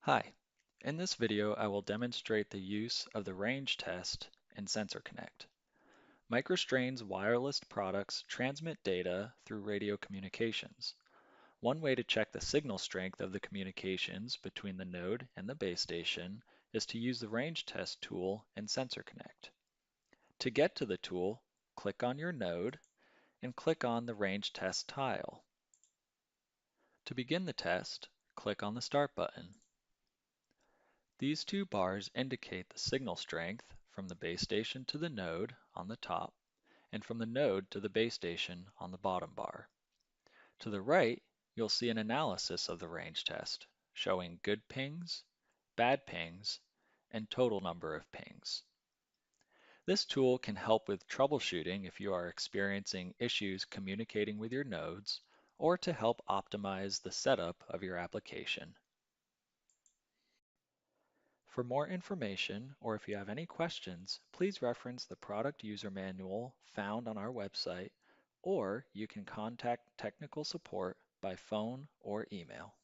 Hi, in this video I will demonstrate the use of the range test in Sensor Connect. MicroStrain's wireless products transmit data through radio communications. One way to check the signal strength of the communications between the node and the base station is to use the range test tool in Sensor Connect. To get to the tool, click on your node and click on the range test tile. To begin the test, click on the Start button. These two bars indicate the signal strength from the base station to the node on the top and from the node to the base station on the bottom bar. To the right, you'll see an analysis of the range test showing good pings, bad pings, and total number of pings. This tool can help with troubleshooting if you are experiencing issues communicating with your nodes or to help optimize the setup of your application. For more information, or if you have any questions, please reference the product user manual found on our website, or you can contact technical support by phone or email.